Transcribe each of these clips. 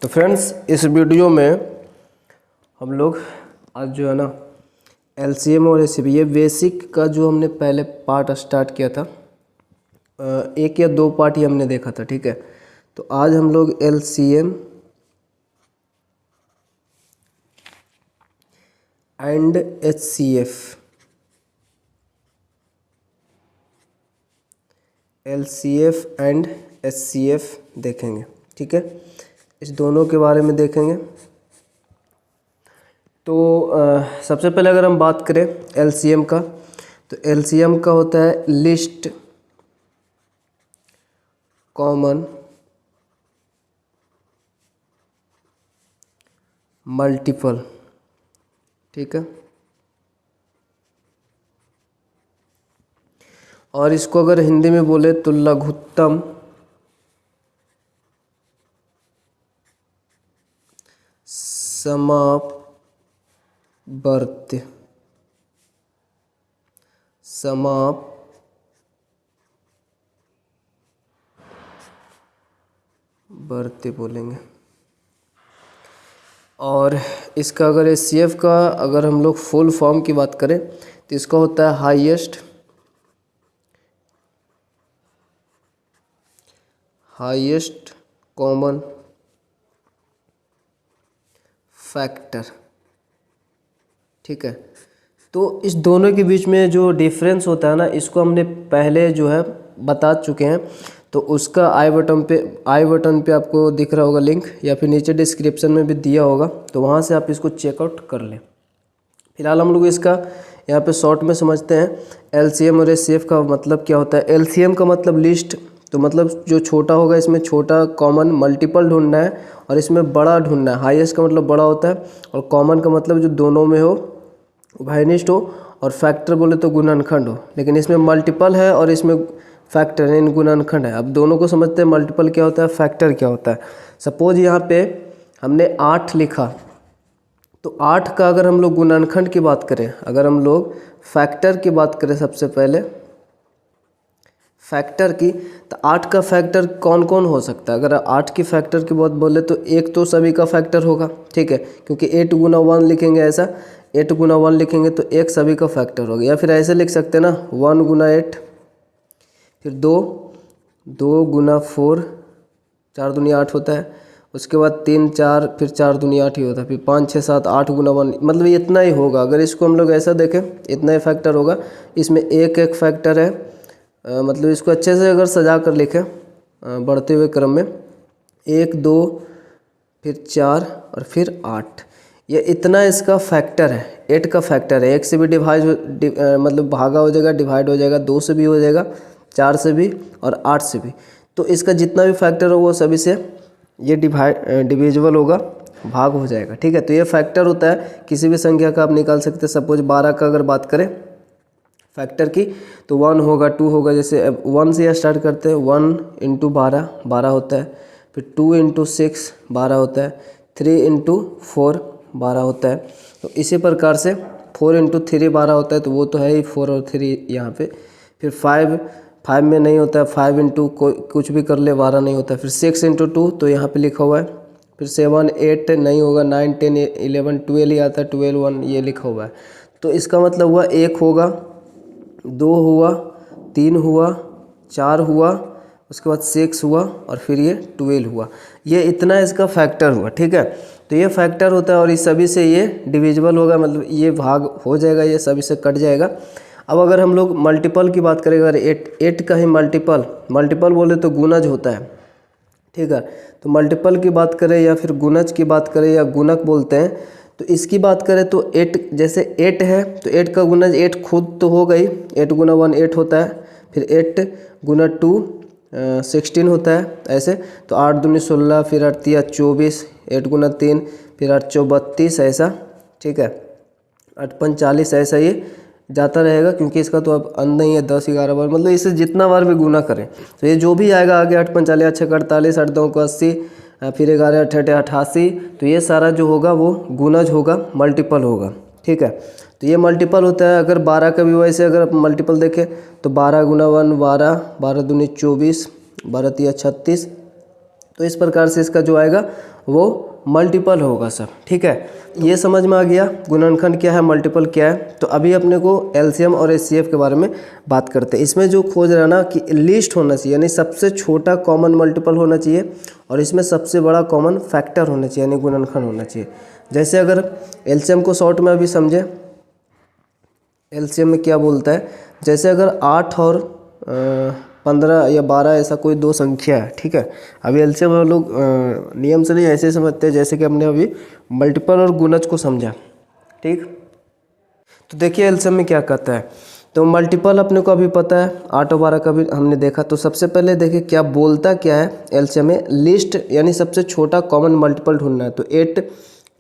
तो फ्रेंड्स, इस वीडियो में हम लोग आज जो है ना एलसीएम और एचसीएफ ये बेसिक का जो हमने पहले पार्ट स्टार्ट किया था, एक या दो पार्ट ही हमने देखा था। ठीक है, तो आज हम लोग LCM and HCF LCF and HCF देखेंगे। ठीक है, इस दोनों के बारे में देखेंगे। तो सबसे पहले अगर हम बात करें एलसीएम का, तो एलसीएम का होता है लिस्ट कॉमन मल्टीपल। ठीक है, और इसको अगर हिंदी में बोले तो लघुत्तम समापवर्ती बोलेंगे। और इसका अगर एचसीएफ का अगर हम लोग फुल फॉर्म की बात करें तो इसका होता है हाईएस्ट कॉमन फैक्टर। ठीक है, तो इस दोनों के बीच में जो डिफरेंस होता है ना, इसको हमने पहले जो है बता चुके हैं। तो उसका आई बटन पे आपको दिख रहा होगा लिंक, या फिर नीचे डिस्क्रिप्शन में भी दिया होगा, तो वहाँ से आप इसको चेकआउट कर लें। फिलहाल हम लोग इसका यहाँ पे शॉर्ट में समझते हैं। एलसीएम और एचसीएफ का मतलब क्या होता है। एलसीएम का मतलब लिस्ट, तो मतलब जो छोटा होगा इसमें छोटा कॉमन मल्टीपल ढूंढना है, और इसमें बड़ा ढूंढना है। हाईएस्ट का मतलब बड़ा होता है, और कॉमन का मतलब जो दोनों में हो, उभयनिष्ठ हो, और फैक्टर बोले तो गुणनखंड हो। लेकिन इसमें मल्टीपल है और इसमें फैक्टर यानी गुणनखंड है। अब दोनों को समझते हैं, मल्टीपल क्या होता है, फैक्टर क्या होता है। सपोज यहाँ पे हमने 8 लिखा, तो 8 का अगर हम लोग गुणनखंड की बात करें, अगर हम लोग फैक्टर की बात करें, सबसे पहले फैक्टर की, तो 8 का फैक्टर कौन कौन हो सकता है। अगर 8 की फैक्टर की बात बोले तो एक तो सभी का फैक्टर होगा। ठीक है, क्योंकि 8 गुना 1 लिखेंगे, ऐसा 8 गुना 1 लिखेंगे तो एक सभी का फैक्टर होगा। या फिर ऐसे लिख सकते हैं ना, 1 गुना 8, फिर 2 गुना 4, 4 दूनी 8 होता है। उसके बाद 3 4, फिर 4 दूनी 8 ही होता है। फिर 5 6 7 8 गुना 1, मतलब इतना ही होगा। अगर इसको हम लोग ऐसा देखें, इतना ही फैक्टर होगा। इसमें एक एक फैक्टर है, मतलब इसको अच्छे से अगर सजा कर लिखें बढ़ते हुए क्रम में, 1 2 फिर 4 और फिर 8, ये इतना इसका फैक्टर है। 8 का फैक्टर है। 1 से भी मतलब भागा हो जाएगा, डिवाइड हो जाएगा, 2 से भी हो जाएगा, 4 से भी और 8 से भी। तो इसका जितना भी फैक्टर हो वो सभी से ये डिविजिबल होगा, भाग हो जाएगा। ठीक है, तो ये फैक्टर होता है। किसी भी संख्या का आप निकाल सकते हैं। सपोज 12 का अगर बात करें फैक्टर की, तो 1 होगा, 2 होगा। जैसे अब 1 से स्टार्ट करते हैं, 1 इंटू 12 12 होता है। फिर 2 इंटू 6 12 होता है। 3 इंटू 4 12 होता है। तो इसी प्रकार से 4 इंटू 3 12 होता है, तो वो तो है ही 4 और 3 यहाँ पे। फिर 5 में नहीं होता है, 5 इंटू कुछ भी कर ले 12 नहीं होता है। फिर 6 इंटू 2 तो यहाँ पे लिखा हुआ है। फिर 7 8 नहीं होगा, 9 10 11 12 ही आता है, 12 1 ये लिखा हुआ है। तो इसका मतलब हुआ 1 होगा, 2 हुआ, 3 हुआ, 4 हुआ, उसके बाद 6 हुआ, और फिर ये 12 हुआ। ये इतना इसका फैक्टर हुआ। ठीक है, तो ये फैक्टर होता है, और इस सभी से ये डिविजिबल होगा, मतलब ये भाग हो जाएगा, ये सभी से कट जाएगा। अब अगर हम लोग मल्टीपल की बात करें, अगर 8 का ही मल्टीपल बोले तो गुणज होता है। ठीक है, तो मल्टीपल की बात करें या फिर गुणज की बात करें या गुणक बोलते हैं, तो इसकी बात करें तो 8, जैसे 8 है तो 8 का गुणज 8 खुद तो हो गई, 8 गुना 1 8 होता है। फिर 8 गुना 2 16 होता है ऐसे। तो 8 दूनी 16, फिर 8 तिया 24, 8 गुना 3, फिर 8 चौ 32 ऐसा। ठीक है, 8 पंच 40 ऐसा ये जाता रहेगा, क्योंकि इसका तो अब अंत नहीं है 10 11 बार, मतलब इसे जितना बार भी गुना करें तो ये जो भी आएगा आगे 8 पंच 40, 6 48, 8 2 80, फिर 11 8 88, तो ये सारा जो होगा वो गुणज होगा, मल्टीपल होगा। ठीक है, तो ये मल्टीपल होता है। अगर 12 का भी वैसे अगर आप मल्टीपल देखें तो 12 गुना 1 12, 12 दूनी 24, 12 तिया 36, तो इस प्रकार से इसका जो आएगा वो मल्टीपल होगा सब। ठीक है, ये समझ में आ गया गुणनखंड क्या है, मल्टीपल क्या है। तो अभी अपने को एलसीएम और एचसीएफ के बारे में बात करते हैं। इसमें जो खोज रहा ना कि लीस्ट होना चाहिए, यानी सबसे छोटा कॉमन मल्टीपल होना चाहिए, और इसमें सबसे बड़ा कॉमन फैक्टर होना चाहिए, यानी गुणनखंड होना चाहिए। जैसे अगर एलसीएम को शॉर्ट में अभी समझे, एलसीएम में क्या बोलता है, जैसे अगर 8 और 15 या 12 ऐसा कोई दो संख्या है। ठीक है, अभी एलसीएम हम लोग नियम से नहीं ऐसे समझते हैं जैसे कि हमने अभी मल्टीपल और गुणज को समझा। ठीक, तो देखिए एलसीएम में क्या कहता है। तो मल्टीपल अपने को अभी पता है, 8 और 12 का भी हमने देखा। तो सबसे पहले देखिए क्या बोलता क्या है एलसीएम में, लिस्ट यानी सबसे छोटा कॉमन मल्टीपल ढूंढना है। तो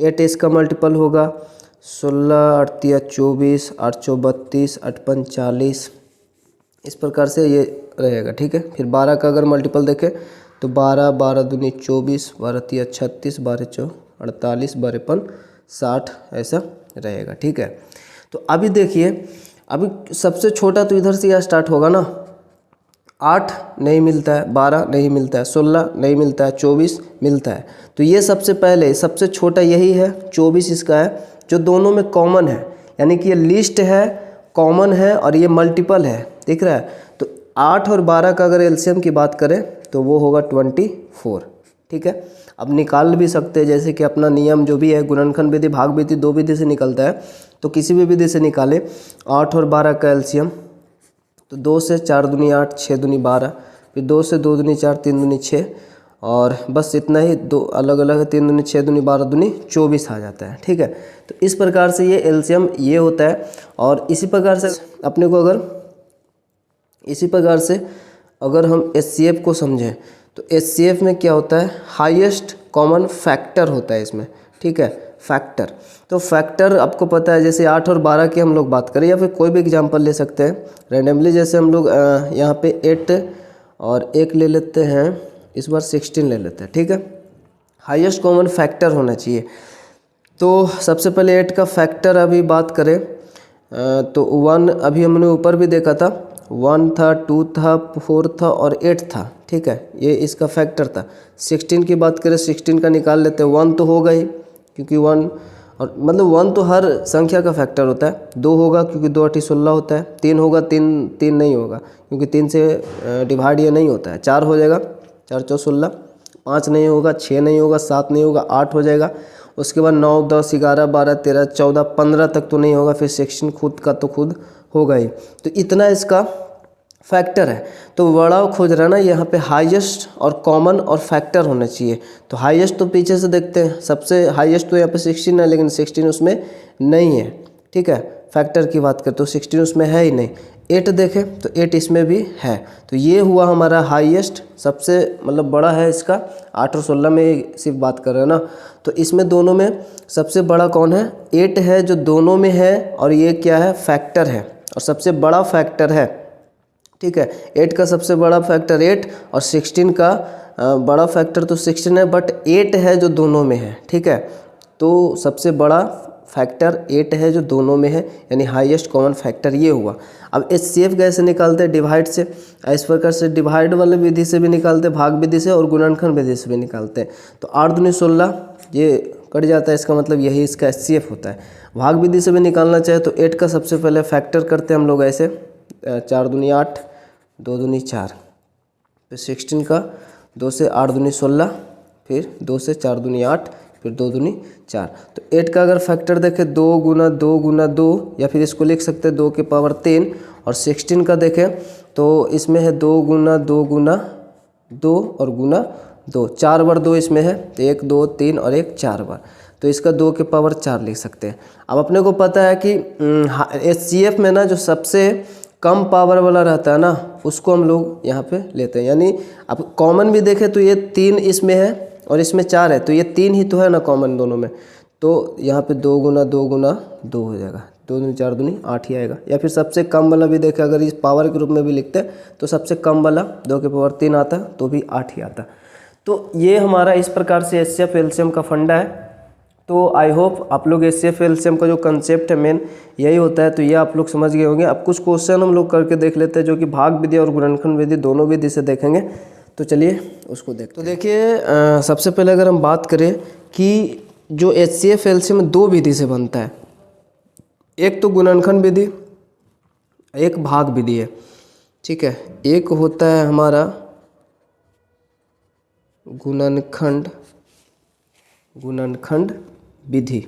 8 इसका मल्टीपल होगा 16, 8 तिया 24, 8 चौ 32, 8 पंच 40, इस प्रकार से ये रहेगा। ठीक है, फिर 12 का अगर मल्टीपल देखें तो 12, 12 दूनी 24, 12 तिया 36, 12 चौ 48, 12 पन 60, ऐसा रहेगा। ठीक है, तो अभी देखिए, अभी सबसे छोटा तो इधर से यह स्टार्ट होगा ना, 8 नहीं मिलता है, 12 नहीं मिलता है, 16 नहीं मिलता है, 24 मिलता है। तो ये सबसे पहले सबसे छोटा यही है, 24 इसका है, जो दोनों में कॉमन है, यानी कि ये लिस्ट है, कॉमन है और ये मल्टीपल है। दिख रहा है। तो 8 और 12 का अगर एलसीएम की बात करें तो वो होगा 24। ठीक है, अब निकाल भी सकते हैं, जैसे कि अपना नियम जो भी है गुणनखंड विधि, भाग विधि, दो विधि से निकलता है। तो किसी भी विधि से निकाले 8 और 12 का एलसीएम, तो 2 से 4 दूनी 8, 6 दूनी 12, फिर 2 से 2 दूनी 4, 3 दूनी 6, और बस इतना ही, दो अलग अलग है, 3 दूनी 6 दूनी 12 दूनी 24 आ जाता है। ठीक है, तो इस प्रकार से ये एलसीएम ये होता है। और इसी प्रकार से अपने को अगर हम एचसीएफ को समझें तो एचसीएफ में क्या होता है, हाईएस्ट कॉमन फैक्टर होता है इसमें। ठीक है, फैक्टर, तो फैक्टर आपको पता है, जैसे 8 और 12 की हम लोग बात करें, या फिर कोई भी एग्जांपल ले सकते हैं रैंडमली। जैसे हम लोग यहाँ पे 8 और 1 ले लेते हैं, इस बार 16 ले लेते हैं। ठीक है, हाईएस्ट कॉमन फैक्टर होना चाहिए। तो सबसे पहले 8 का फैक्टर अभी बात करें तो 1 अभी हमने ऊपर भी देखा था, 1 था, 2 था, 4 था और 8 था। ठीक है, ये इसका फैक्टर था। 16 की बात करें, 16 का निकाल लेते हैं, 1 तो होगा ही, क्योंकि 1 और मतलब 1 तो हर संख्या का फैक्टर होता है। 2 होगा क्योंकि 2 8 16 होता है। 3 होगा, 3 नहीं होगा क्योंकि 3 से डिवाइड ये नहीं होता है। 4 हो जाएगा, 4 चौ 16, 5 नहीं होगा, 6 नहीं होगा, 7 नहीं होगा, 8 हो जाएगा। उसके बाद 9, 10, 11, 12, 13, 14, 15 तक तो नहीं होगा, फिर 16 खुद का तो खुद होगा ही। तो इतना इसका फैक्टर है। तो बड़ा खोज रहा है ना, यहाँ पे हाईएस्ट और कॉमन और फैक्टर होना चाहिए। तो हाईएस्ट तो पीछे से देखते हैं, सबसे हाईएस्ट तो यहाँ पे 16 है, लेकिन 16 उसमें नहीं है। ठीक है, फैक्टर की बात करें तो 16 उसमें है ही नहीं। 8 देखें तो 8 इसमें भी है। तो ये हुआ हमारा हाईएस्ट, सबसे मतलब बड़ा है इसका। 8 और 16 में सिर्फ बात कर रहे हैं ना, तो इसमें दोनों में सबसे बड़ा कौन है, 8 है, जो दोनों में है, और ये क्या है, फैक्टर है और सबसे बड़ा फैक्टर है। ठीक है, 8 का सबसे बड़ा फैक्टर 8 और 16 का बड़ा फैक्टर तो 16 है, बट 8 है जो दोनों में है। ठीक है, तो सबसे बड़ा फैक्टर 8 है जो दोनों में है, यानी हाईएस्ट कॉमन फैक्टर ये हुआ। अब एचसीएफ कैसे निकालते हैं, डिवाइड से। इस प्रकार से डिवाइड वाले विधि से भी निकालते हैं, भाग विधि से, और गुणनखंड विधि से भी निकालते हैं। तो 8 दूनी 16 ये कट जाता है, इसका मतलब यही इसका एचसीएफ होता है। भाग विधि से भी निकालना चाहे तो 8 का सबसे पहले फैक्टर करते हैं हम लोग ऐसे, 4 दूनी 8, 2 दूनी 4, फिर 16 का 2 से 8 दूनी 16, फिर 2 से 4 दूनी 8, फिर 2 दूनी 4। तो 8 का अगर फैक्टर देखें 2 गुना 2 गुना 2, या फिर इसको लिख सकते हैं 2 की पावर 3। और 16 का देखें तो इसमें है 2 गुना 2 गुना 2 और गुना 2, 4 बार 2 इसमें है, तो 1 2 3 और 1 4 बार, तो इसका 2 की पावर 4 लिख सकते हैं। अब अपने को पता है कि एचसीएफ में ना जो सबसे कम पावर वाला रहता है ना, उसको हम लोग यहाँ पे लेते हैं। यानी अब कॉमन भी देखें तो ये 3 इसमें है और इसमें 4 है, तो ये 3 ही तो है ना कॉमन दोनों में। तो यहाँ पे 2 गुना 2 गुना 2 हो जाएगा, 2 दूनी 4 दूनी 8 ही आएगा। या फिर सबसे कम वाला भी देखें, अगर इस पावर के रूप में भी लिखते हैं तो सबसे कम वाला 2 की पावर 3 आता तो भी 8 ही आता। तो ये हमारा इस प्रकार से एचसीएफ एलसीएम का फंडा है। तो आई होप आप लोग एचसीएफ एलसीएम का जो कंसेप्ट है मेन यही होता है, तो ये आप लोग समझ गए होंगे। अब कुछ क्वेश्चन हम लोग करके देख लेते हैं, जो कि भाग विधि और गुणनखंड विधि दोनों विधि से देखेंगे। तो चलिए उसको देखते हैं। तो देखिए सबसे पहले अगर हम बात करें कि जो HCF एलसीएम दो विधि से बनता है, एक तो गुणनखंड विधि, एक भाग विधि है, ठीक है। एक होता है हमारा गुणनखंड विधि,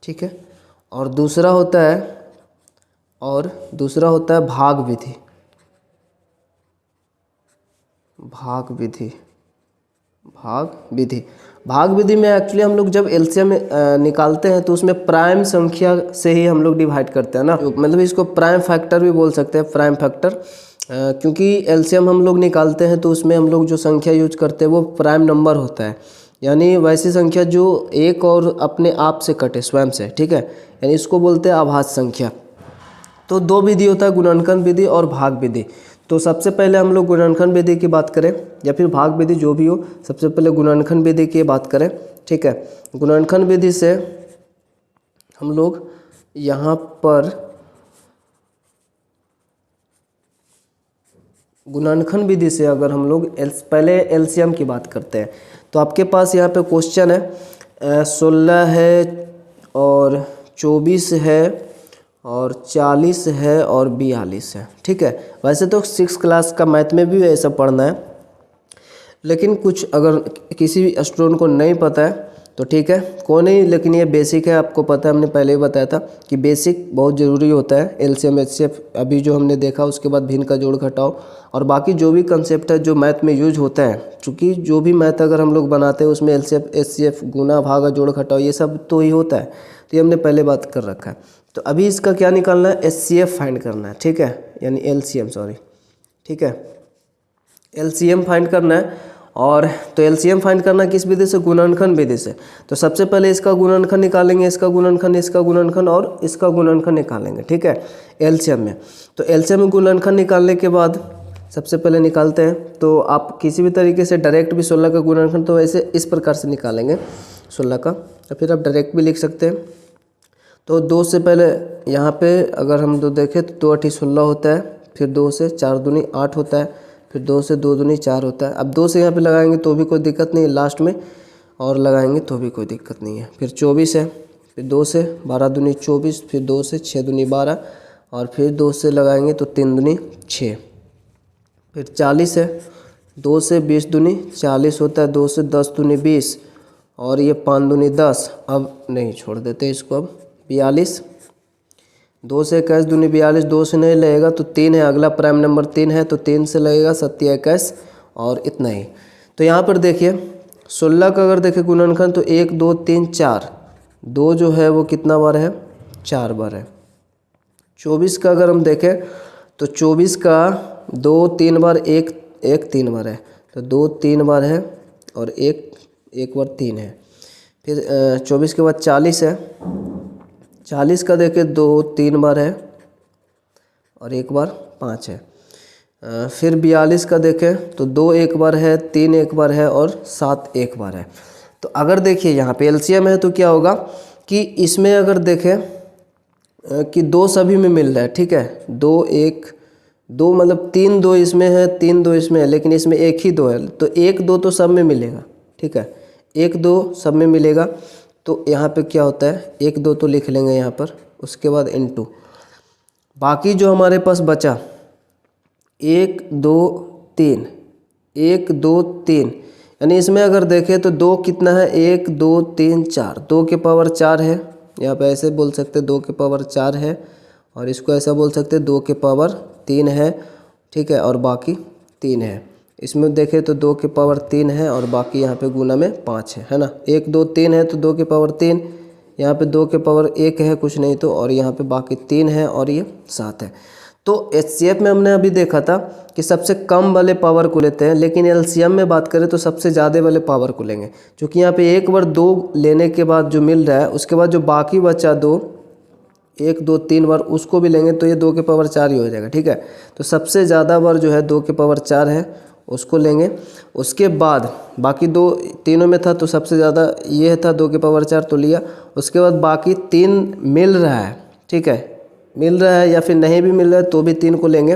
ठीक है, और दूसरा होता है भाग विधि। भाग विधि में एक्चुअली हम लोग जब एलसीएम निकालते हैं तो उसमें प्राइम संख्या से ही हम लोग डिवाइड करते हैं ना, मतलब इसको प्राइम फैक्टर भी बोल सकते हैं, प्राइम फैक्टर, क्योंकि एलसीएम हम लोग निकालते हैं तो उसमें हम लोग जो संख्या यूज करते हैं वो प्राइम नंबर होता है, यानी वैसी संख्या जो एक और अपने आप से कटे, स्वयं से, ठीक है, यानी इसको बोलते हैं आभाज्य संख्या। तो दो विधि होता है, गुणनखंड विधि और भाग विधि। तो सबसे पहले हम लोग गुणनखंड विधि की बात करें या फिर भाग विधि, जो भी हो, सबसे पहले गुणनखंड विधि की बात करें, ठीक है। गुणनखंड विधि से हम लोग यहाँ पर गुणनखंड विधि से अगर हम लोग पहले एलसीएम की बात करते हैं तो आपके पास यहाँ पे क्वेश्चन है 16 है और 24 है और 40 है और 42 है, ठीक है। वैसे तो 6 क्लास का मैथ में भी ऐसा पढ़ना है, लेकिन कुछ अगर किसी भी स्टूडेंट को नहीं पता है तो ठीक है, कोई नहीं, लेकिन ये बेसिक है, आपको पता है, हमने पहले ही बताया था कि बेसिक बहुत ज़रूरी होता है। एलसीएम एचसीएफ अभी जो हमने देखा, उसके बाद भिन्न का जोड़ घटाओ और बाकी जो भी कंसेप्ट है जो मैथ में यूज होता है, क्योंकि जो भी मैथ अगर हम लोग बनाते हैं उसमें एलसीएम एचसीएफ, गुना भागा जोड़ घटाओ, ये सब तो ही होता है, तो ये हमने पहले बात कर रखा है। तो अभी इसका क्या निकालना है, एचसीएफ फाइंड करना है, ठीक है, यानी एलसीएम, सॉरी, ठीक है, एलसीएम फाइंड करना है। और तो एलसीएम फाइंड करना किस विधि से, गुणनखंड विधि से। तो सबसे पहले इसका गुणनखंड निकालेंगे, इसका गुणनखंड और इसका गुणनखंड निकालेंगे, ठीक है, एलसीएम में। तो एलसीएम में गुणनखंड निकालने के बाद सबसे पहले निकालते हैं, तो आप किसी भी तरीके से डायरेक्ट भी 16 का गुणनखंड तो वैसे इस प्रकार से निकालेंगे 16 का, या फिर आप डायरेक्ट भी लिख सकते हैं। तो 2 से पहले यहाँ पे अगर हम 2 देखें तो 2 8 16 होता है, फिर 2 से 4 दूनी 8 होता है, फिर 2 से 2 दूनी 4 होता है। अब 2 से यहाँ पे लगाएंगे तो भी कोई दिक्कत नहीं है लास्ट में, और लगाएंगे तो भी कोई दिक्कत नहीं है। फिर 24 है, फिर 2 से 12 दूनी 24, फिर 2 से 6 दूनी 12, और फिर 2 से लगाएंगे तो 3 दूनी 6। फिर 40 है, 2 से 20 दूनी 40 होता है, 2 से 10 दूनी 20, और ये 5 दूनी 10, अब नहीं छोड़ देते इसको, अब 42, 2 से 21 दूनी 42, 2 से नहीं लगेगा तो 3 है, अगला प्राइम नंबर 3 है तो 3 से लगेगा 7 21, और इतना ही। तो यहाँ पर देखिए 16 का अगर देखें गुणनखंड तो 1 2 3 4, 2 जो है वो कितना बार है, 4 बार है। 24 का अगर हम देखें तो 24 का 2 3 बार, 1 3 बार है, तो 2 3 बार है और 1 बार 3 है। फिर 24 के बाद 40 है, 40 का देखें 2 3 बार है और 1 बार 5 है। फिर 42 का देखें तो 2 1 बार है, 3 1 बार है और 7 1 बार है। तो अगर देखिए यहाँ पे एलसीएम है तो क्या होगा कि इसमें अगर देखें कि 2 सभी में मिल रहा है, ठीक है, 2 1 2 मतलब 3 2 इसमें है, 3 2 इसमें है, लेकिन इसमें 1 ही 2 है, तो 1 2 तो सब में मिलेगा, ठीक है, 1 2 सब में मिलेगा। तो यहाँ पे क्या होता है, 1 2 तो लिख लेंगे यहाँ पर, उसके बाद इनटू बाकी जो हमारे पास बचा 1 2 3, 1 2 3, यानी इसमें अगर देखें तो 2 कितना है, 1 2 3 4, 2 के पावर 4 है, यहाँ पे ऐसे बोल सकते हैं 2 के पावर 4 है, और इसको ऐसा बोल सकते हैं 2 के पावर 3 है, ठीक है, और बाकी 3 है। इसमें देखें तो 2 के पावर 3 है और बाकी यहाँ पे गुना में 5 है ना, 1 2 3 है तो 2 के पावर 3, यहाँ पे 2 के पावर 1 है कुछ नहीं तो, और यहाँ पे बाकी 3 है और ये 7 है। तो एचसीएफ में हमने अभी देखा था कि सबसे कम वाले पावर को लेते हैं, लेकिन एलसीएम में बात करें तो सबसे ज़्यादा वाले पावर को लेंगे, क्योंकि यहाँ पे एक बार 2 लेने के बाद जो मिल रहा है उसके बाद जो बाकी बचा 2 1 2 3 बार उसको भी लेंगे तो ये 2 के पावर 4 ही हो जाएगा, ठीक है। तो सबसे ज़्यादा बार जो है 2 के पावर 4 है, उसको लेंगे। उसके बाद बाकी 2 तीनों में था तो सबसे ज़्यादा ये था 2 के पावर 4 तो लिया। उसके बाद बाकी 3 मिल रहा है, ठीक है, मिल रहा है या फिर नहीं भी मिल रहा है तो भी 3 को लेंगे।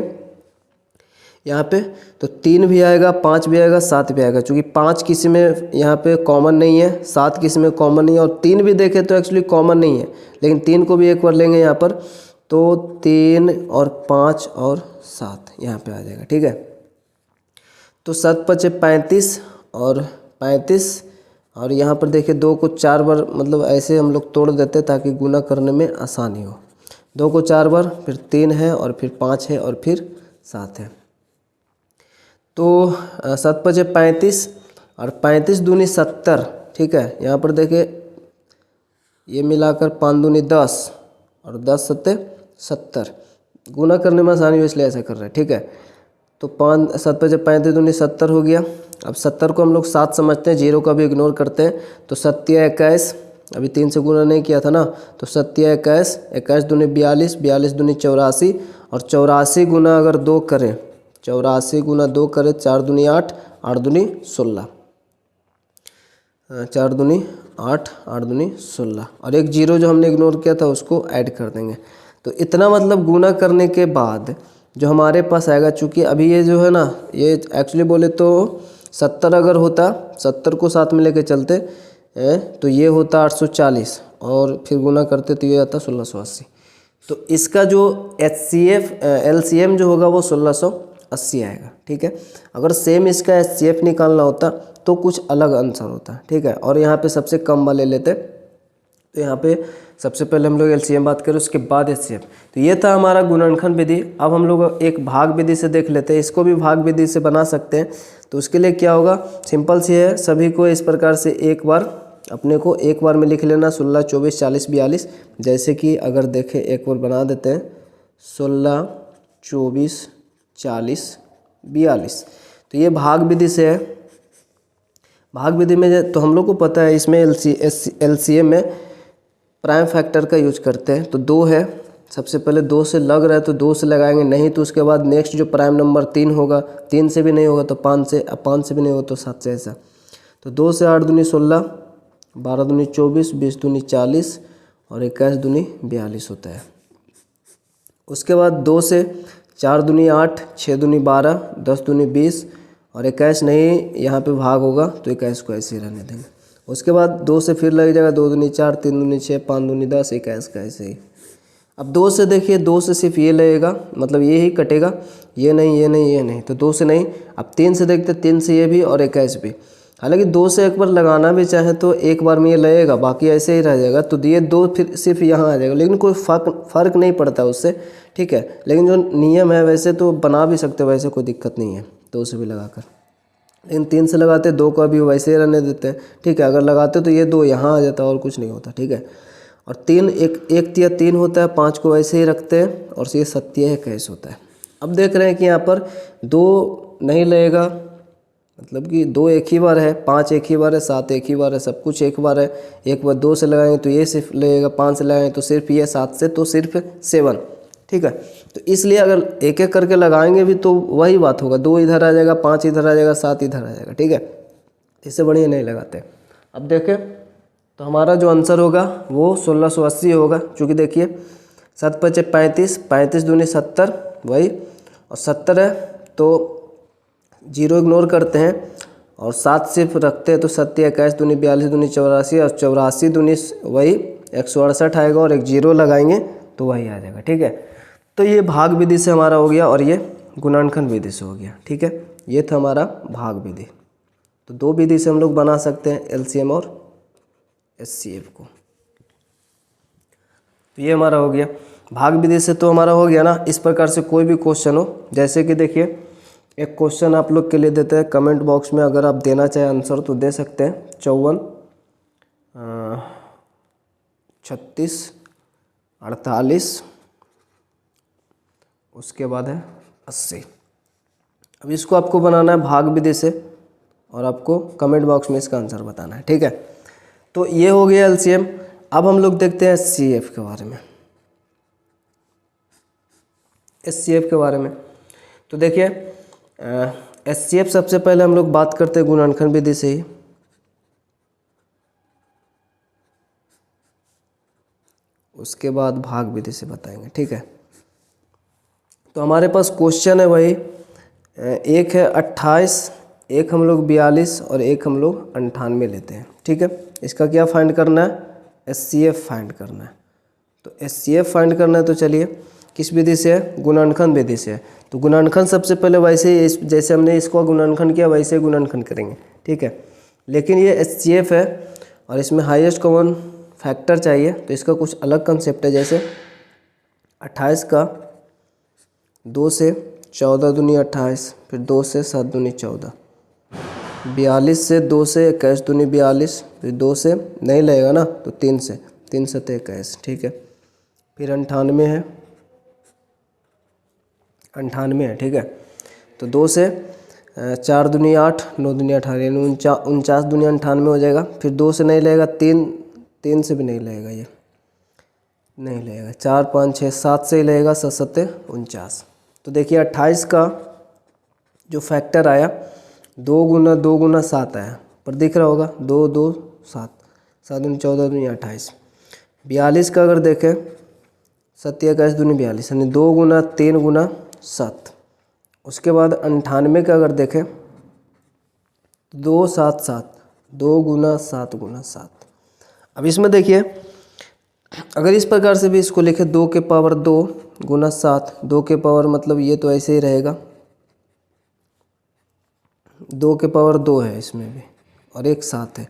यहाँ पे, तो 3 भी आएगा, 5 भी आएगा, 7 भी आएगा। चूँकि 5 किसी में यहाँ पे कॉमन नहीं है, 7 किसी में कॉमन नहीं है, और 3 भी देखें तो एक्चुअली कॉमन नहीं है, लेकिन 3 को भी एक बार लेंगे यहाँ पर, तो 3 और 5 और 7 यहाँ पे आ जाएगा। ठीक है, तो 7 5 35 और 35, और यहाँ पर देखिए 2 को 4 बार, मतलब ऐसे हम लोग तोड़ देते ताकि गुना करने में आसानी हो। 2 को 4 बार, फिर 3 है, और फिर 5 है, और फिर 7 है। तो 7 5 35 और 35 दूनी 70। ठीक है, यहाँ पर देखिए ये मिलाकर 5 दूनी 10 और 10 सत्ते 70। गुना करने में आसानी हो इसलिए ऐसा कर रहे हैं। ठीक है, तो 5 7 5 35 दूनी 70 हो गया। अब 70 को हम लोग 7 समझते हैं, 0 का भी इग्नोर करते हैं, तो 7 21, अभी 3 से गुना नहीं किया था ना, तो 7 21, 21 दूनी 42, 42 दूनी 84, और 84 गुना अगर 2 करें, 84 गुना 2 करें, 4 दूनी 8, 8 दूनी 16, 4 दूनी 8, 8 दूनी 16, और एक 0 जो हमने इग्नोर किया था उसको ऐड कर देंगे। तो इतना मतलब गुना करने के बाद जो हमारे पास आएगा, चूँकि अभी ये जो है ना, ये एक्चुअली बोले तो 70 अगर होता, 70 को साथ में लेके चलते तो ये होता 840, और फिर गुना करते तो ये आता 1680। तो इसका जो HCF LCM जो होगा वो 1680 आएगा। ठीक है, अगर सेम इसका HCF निकालना होता तो कुछ अलग आंसर होता। ठीक है, और यहाँ पे सबसे कम वाले लेते, तो यहाँ पे सबसे पहले हम लोग LCM बात करें, उसके बाद HCF। तो ये था हमारा गुणनखंड विधि। अब हम लोग एक भाग विधि से देख लेते हैं, इसको भी भाग विधि से बना सकते हैं। तो उसके लिए क्या होगा, सिंपल सी है, सभी को इस प्रकार से एक बार अपने को एक बार में लिख लेना, 16 24 40 42। जैसे कि अगर देखें, एक बार बना देते हैं, 16 24 40 42। तो ये भाग विधि से है। भाग विधि में तो हम लोग को पता है, इसमें LCM में प्राइम फैक्टर का यूज करते हैं। तो 2 है, सबसे पहले 2 से लग रहा है तो 2 से लगाएंगे, नहीं तो उसके बाद नेक्स्ट जो प्राइम नंबर 3 होगा, 3 से भी नहीं होगा तो 5 से, 5 से भी नहीं होगा तो 7 से, ऐसा। तो 2 से 8 दूनी 16, 12 दूनी 24, 20 दूनी 40, और 21 दूनी 42 होता है। उसके बाद 2 से 4 दूनी 8, 6 दूनी 12, 10 दूनी 20, और 21 नहीं यहाँ पे भाग होगा तो 21 को ऐसे ही रहने देंगे। उसके बाद 2 से फिर लग जाएगा, 2 दूनी 4, 3 दूनी 6, 5 दूनी 10, 21 का ऐसे ही। अब 2 से देखिए, 2 से सिर्फ ये लगेगा, मतलब ये ही कटेगा, ये नहीं, ये नहीं, ये नहीं, तो 2 से नहीं। अब 3 से देखते, 3 से ये भी और 21 भी। हालांकि 2 से एक बार लगाना भी चाहे तो एक बार में ये लगेगा, बाकी ऐसे ही रह जाएगा, तो ये 2 फिर सिर्फ यहाँ आ जाएगा, लेकिन कोई फ़र्क नहीं पड़ता उससे। ठीक है, लेकिन जो नियम है वैसे तो बना भी सकते हो, वैसे कोई दिक्कत नहीं है 2 से भी लगाकर। लेकिन 3 से लगाते, 2 को अभी वैसे ही रहने देते हैं। ठीक है, अगर लगाते तो ये 2 यहाँ आ जाता और कुछ नहीं होता। ठीक है, और 3 एक तिया 3 होता है, 5 को वैसे ही रखते हैं, और ये 7 21 होता है। अब देख रहे हैं कि यहाँ पर 2 नहीं लगेगा, मतलब कि 2 एक ही बार है, 5 एक ही बार है, 7 एक ही बार है, सब कुछ एक बार है। एक बार 2 से लगाएंगे तो ये सिर्फ लगेगा, 5 से लगाएंगे तो सिर्फ ये, 7 से तो सिर्फ 7। ठीक है, तो इसलिए अगर एक एक करके लगाएंगे भी तो वही बात होगा, 2 इधर आ जाएगा, 5 इधर आ जाएगा, 7 इधर आ जाएगा। ठीक है, इससे बढ़िया नहीं लगाते। अब देखें तो हमारा जो आंसर होगा वो 1680 होगा, क्योंकि देखिए 7 5 35, 35 दूनी 70, वही, और 70 है तो 0 इग्नोर करते हैं, और 7 सिर्फ रखते हैं, तो 7 21 दूनी 42 दूनी 84, और 84 दूनी वही 168 आएगा, और एक 0 लगाएंगे तो वही आ जाएगा। ठीक है, तो ये भाग विधि से हमारा हो गया, और ये गुणनखंड विधि से हो गया। ठीक है, ये था हमारा भाग विधि। तो 2 विधि से हम लोग बना सकते हैं LCM और HCF को। तो ये हमारा हो गया भाग विधि से। तो हमारा हो गया ना, इस प्रकार से कोई भी क्वेश्चन हो, जैसे कि देखिए एक क्वेश्चन आप लोग के लिए देते हैं, कमेंट बॉक्स में अगर आप देना चाहें आंसर तो दे सकते हैं। 54 36 48, उसके बाद है 80। अब इसको आपको बनाना है भाग विधि से, और आपको कमेंट बॉक्स में इसका आंसर बताना है। ठीक है, तो ये हो गया LCM। अब हम लोग देखते हैं HCF के बारे में। HCF के बारे में तो देखिए HCF सबसे पहले हम लोग बात करते हैं गुणनखंड विधि से ही। उसके बाद भाग विधि से बताएंगे। ठीक है, तो हमारे पास क्वेश्चन है वही एक है 28, एक हम लोग 42 और एक हम लोग 98 लेते हैं। ठीक है, इसका क्या फाइंड करना है? HCF फाइंड करना है। तो HCF फाइंड करना है तो चलिए किस विधि से है? गुणनखंड विधि से है। तो गुणनखंड सबसे पहले वैसे ही जैसे हमने इसको गुणनखंड किया वैसे ही गुणनखंड करेंगे। ठीक है, लेकिन ये HCF है और इसमें हाईएस्ट कॉमन फैक्टर चाहिए, तो इसका कुछ अलग कंसेप्ट है। जैसे 28 का 2 से 14 दूनी 28, फिर 2 से 7 दूनी 14, 42 से 2 से 21 दूनी 42, फिर 2 से नहीं लगेगा ना तो 3 से 21। ठीक है, फिर 98 है, 98 है। ठीक है, तो 2 से 4 दूनी 8, 9 दूनी 18, यानी 49 दूनी 98 हो जाएगा। फिर 2 से नहीं लगेगा, 3 से भी नहीं लगेगा, ये नहीं लगेगा। 4 5 6 7 से ही लगेगा, 7 7 49। तो देखिए 28 का जो फैक्टर आया 2 गुना 2 गुना 7 आया, पर दिख रहा होगा 2 2 7, 7 दूनी 14 दूनी 28। 42 का अगर देखें 7 21 दूनी 42, यानी 2 गुना 3 गुना 7। उसके बाद 98 का अगर देखें 2 7 7, 2 गुना 7 गुना 7। अब इसमें देखिए अगर इस प्रकार से भी इसको लिखे 2 के पावर 2 गुना 7, 2 के पावर मतलब ये तो ऐसे ही रहेगा, 2 के पावर 2 है इसमें भी और एक 7 है।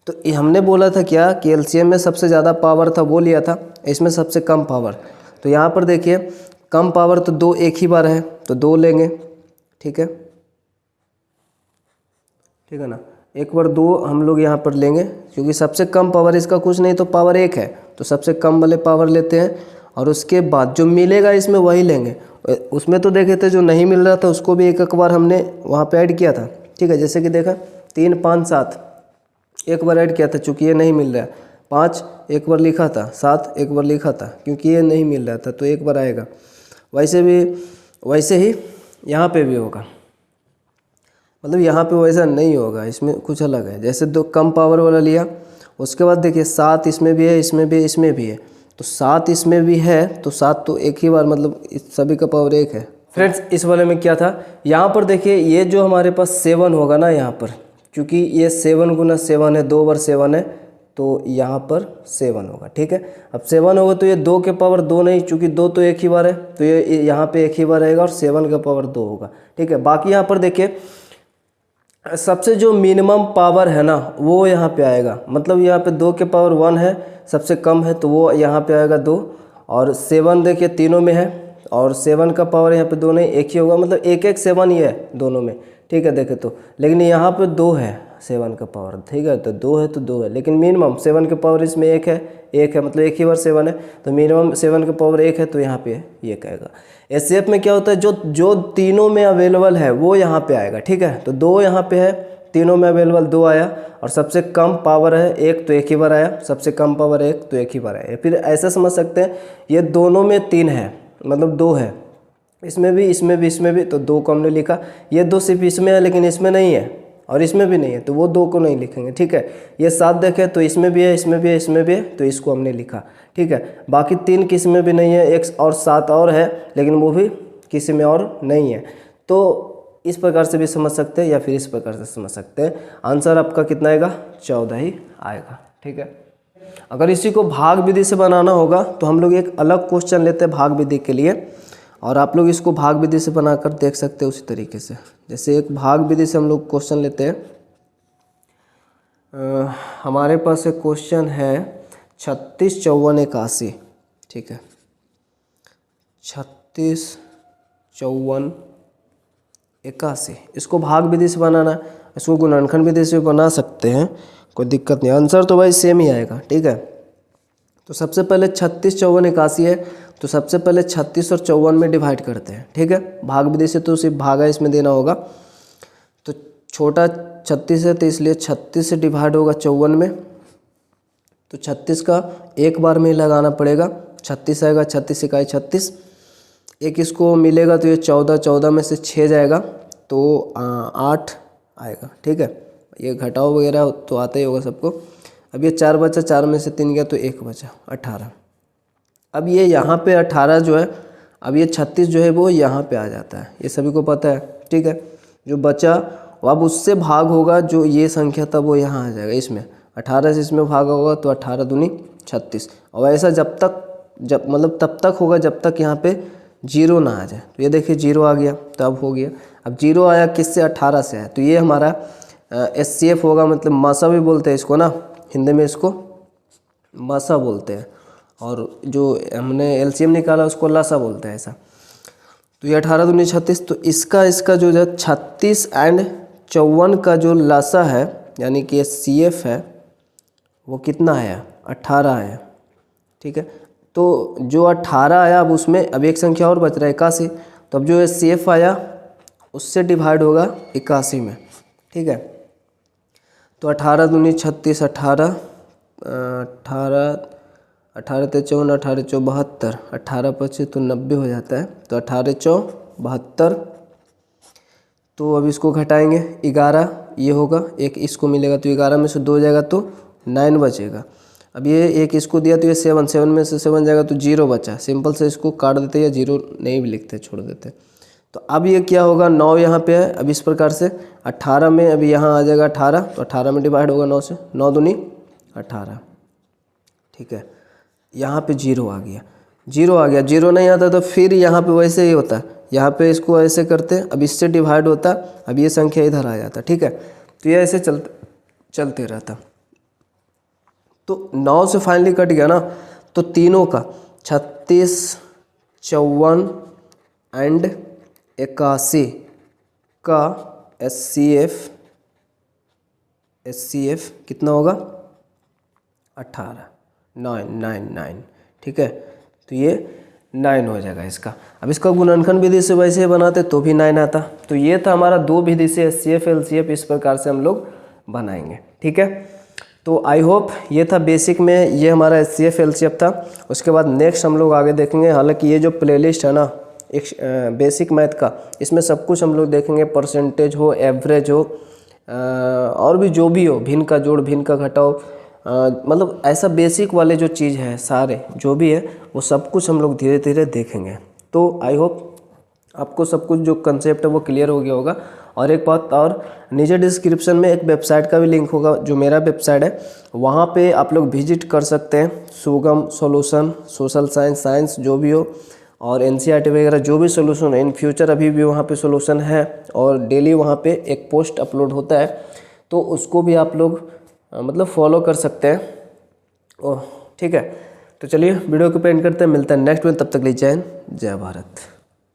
तो ये हमने बोला था क्या कि एलसीएम में सबसे ज़्यादा पावर था वो लिया था, इसमें सबसे कम पावर। तो यहाँ पर देखिए कम पावर तो 2 एक ही बार है तो 2 लेंगे। ठीक है, ठीक है ना, एक बार 2 हम लोग यहाँ पर लेंगे, क्योंकि सबसे कम पावर इसका कुछ नहीं तो पावर 1 है, तो सबसे कम वाले पावर लेते हैं। और उसके बाद जो मिलेगा इसमें वही लेंगे। उसमें तो देखे थे जो नहीं मिल रहा था उसको भी एक बार हमने वहाँ पे ऐड किया था। ठीक है, जैसे कि देखा 3 5 7 एक बार ऐड किया था, चूँकि ये नहीं मिल रहा है। 5 एक बार लिखा था, 7 एक बार लिखा था, क्योंकि ये नहीं मिल रहा था तो एक बार आएगा। वैसे ही यहाँ पे भी होगा, मतलब यहाँ पे वैसा नहीं होगा, इसमें कुछ अलग है। जैसे 2 कम पावर वाला लिया, उसके बाद देखिए 7 इसमें भी है, इसमें भी, इसमें भी है, तो 7 इसमें भी है तो 7 तो एक ही बार, मतलब इस सभी का पावर 1 है। फ्रेंड्स इस वाले में क्या था, यहाँ पर देखिए ये जो हमारे पास 7 होगा ना यहाँ पर, क्योंकि ये 7 गुना 7 है, 2 बार 7 है, तो यहाँ पर 7 होगा। ठीक है, अब 7 होगा तो ये 2 के पावर 2 नहीं, चूँकि 2 तो एक ही बार है तो ये यहाँ पे एक ही बार रहेगा और 7 का पावर 2 होगा। ठीक है, बाकी यहाँ पर देखिए सबसे जो मिनिमम पावर है ना वो यहाँ पे आएगा, मतलब यहाँ पे 2 के पावर 1 है, सबसे कम है तो वो यहाँ पे आएगा 2। और 7 देखिए तीनों में है और 7 का पावर यहाँ पे 2 नहीं, एक ही होगा, मतलब एक एक 7 ही है दोनों में। ठीक है, देखे तो, लेकिन यहाँ पे 2 है 7 का पावर। ठीक है, तो 2 है तो 2 है, लेकिन मिनिमम 7 के पावर इसमें 1 है, मतलब एक ही बार 7 है, तो मिनिमम 7 का पावर 1 है, तो यहाँ पे ये कहेगा। एचसीएफ में क्या होता है, जो तीनों में अवेलेबल है वो यहाँ पे आएगा। ठीक है, तो 2 यहाँ पे है, तीनों में अवेलेबल 2 आया, और सबसे कम पावर है 1 तो एक ही बार आया, सबसे कम पावर 1 तो एक ही बार आया। फिर ऐसा समझ सकते हैं ये दोनों में 3 है, मतलब 2 है, इसमें भी, इसमें भी, इसमें भी, तो 2 को हमने लिखा। ये 2 सिर्फ इसमें है लेकिन इसमें नहीं है और इसमें भी नहीं है, तो वो 2 को नहीं लिखेंगे। ठीक है, ये 7 देखें तो इसमें भी है, इसमें भी है, इसमें भी है, तो इसको हमने लिखा। ठीक है, बाकी 3 किसी में भी नहीं है, 1 और 7 और है लेकिन वो भी किसी में और नहीं है। तो इस प्रकार से भी समझ सकते हैं या फिर इस प्रकार से समझ सकते हैं। आंसर आपका कितना आएगा, 14 ही आएगा। ठीक है, अगर इसी को भाग विधि से बनाना होगा तो हम लोग एक अलग क्वेश्चन लेते हैं भाग विधि के लिए, और आप लोग इसको भाग विधि से बनाकर देख सकते हैं उसी तरीके से। जैसे एक भाग विधि से हम लोग क्वेश्चन लेते हैं, हमारे पास एक क्वेश्चन है 36 54 81। ठीक है, 36 54 81, इसको भाग विधि से बनाना है, इसको गुणनखंड विधि से बना सकते हैं, कोई दिक्कत नहीं, आंसर तो भाई सेम ही आएगा। ठीक है, तो सबसे पहले 36 54 81 है, तो सबसे पहले 36 और 54 में डिवाइड करते हैं। ठीक है, भाग विधि से तो सिर्फ भागा इसमें देना होगा, तो छोटा 36 है तो इसलिए 36 से डिवाइड होगा 54 में, तो 36 का एक बार में ही लगाना पड़ेगा, 36 आएगा, 36 इकाई 36, एक इसको मिलेगा तो ये 14, 14 में से 6 जाएगा तो 8 आएगा। ठीक है, ये घटाओ वगैरह तो आता ही होगा सबको। अब ये 4 बचा, 4 में से 3 गया तो 1 बचा, 18। अब ये यहाँ पे 18 जो है, अब ये 36 जो है वो यहाँ पे आ जाता है, ये सभी को पता है। ठीक है। जो बचा वो अब उससे भाग होगा, जो ये संख्या था वो यहाँ आ जाएगा इसमें, 18 से इसमें भाग होगा तो 18 दूनी 36। और ऐसा जब मतलब तब तक होगा जब तक यहाँ पे 0 ना आ जाए। तो ये देखिए 0 आ गया तो अब हो गया। अब 0 आया किससे, 18 से आया, तो ये हमारा SCF होगा, मतलब मासा भी बोलते हैं इसको ना, हिंदी में इसको मासा बोलते हैं, और जो हमने LCM निकाला उसको लासा बोलते हैं ऐसा। तो ये 18 दूनी 36, तो इसका जो 36 एंड 54 का जो लासा है यानी कि SCF है वो कितना आया, 18 आया, ठीक है। तो जो 18 आया अब उसमें अब एक संख्या और बच रहा है 81, तो अब जो SCF आया उससे डिवाइड होगा 81 में, ठीक है। तो 18 दूनी 36, 18 ते 54, 18 चौ 72, 18 पचे तो 90 हो जाता है, तो 18 चौ 72। तो अब इसको घटाएंगे, 11 ये होगा, एक इसको मिलेगा तो 11 में से 2 जाएगा तो 9 बचेगा। अब ये एक इसको दिया तो ये 7 में से 7 जाएगा तो 0 बचा, सिंपल से इसको काट देते या 0 नहीं भी लिखते, छोड़ देते। तो अब ये क्या होगा, 9 यहाँ पे है, अब इस प्रकार से 18 में अभी यहाँ आ जाएगा 18, तो 18 में डिवाइड होगा 9 से, 9 दूनी 18, ठीक है। यहाँ पे 0 आ गया, 0 नहीं आता तो फिर यहाँ पे वैसे ही होता, यहाँ पे इसको ऐसे करते, अब इससे डिवाइड होता, अब ये संख्या इधर आ जाता, ठीक है। तो ये ऐसे चलते रहता। तो 9 से फाइनली कट गया ना, तो तीनों का 36, 54 एंड 81 का SCF कितना होगा, 18, 9, ठीक है। तो ये 9 हो जाएगा इसका। अब इसका गुणनखंड विधि से वैसे बनाते तो भी 9 आता। तो ये था हमारा 2 विधि से SCF LCF, इस प्रकार से हम लोग बनाएंगे, ठीक है। तो आई होप ये था बेसिक में, ये हमारा SCF LCF था। उसके बाद नेक्स्ट हम लोग आगे देखेंगे, हालांकि ये जो प्लेलिस्ट है ना एक बेसिक मैथ का, इसमें सब कुछ हम लोग देखेंगे, परसेंटेज हो, एवरेज हो, और भी जो भी हो, भिन्न का जोड़ भिन्न का घटाओ, मतलब ऐसा बेसिक वाले जो चीज़ है सारे जो भी है वो सब कुछ हम लोग धीरे धीरे देखेंगे। तो आई होप आपको सब कुछ जो कंसेप्ट है वो क्लियर हो गया होगा। और एक बात और, नीचे डिस्क्रिप्शन में एक वेबसाइट का भी लिंक होगा जो मेरा वेबसाइट है, वहाँ पे आप लोग विजिट कर सकते हैं। सुगम सॉल्यूशन, सोशल साइंस जो भी हो, और NCERT वगैरह जो भी सोल्यूशन है इन फ्यूचर अभी भी वहाँ पे सोल्यूशन है, और डेली वहाँ पे एक पोस्ट अपलोड होता है, तो उसको भी आप लोग मतलब फॉलो कर सकते हैं। ओह ठीक है, तो चलिए वीडियो को पेंट करते हैं, मिलता है नेक्स्ट में, तब तक लिए जय हिंद, जय भारत।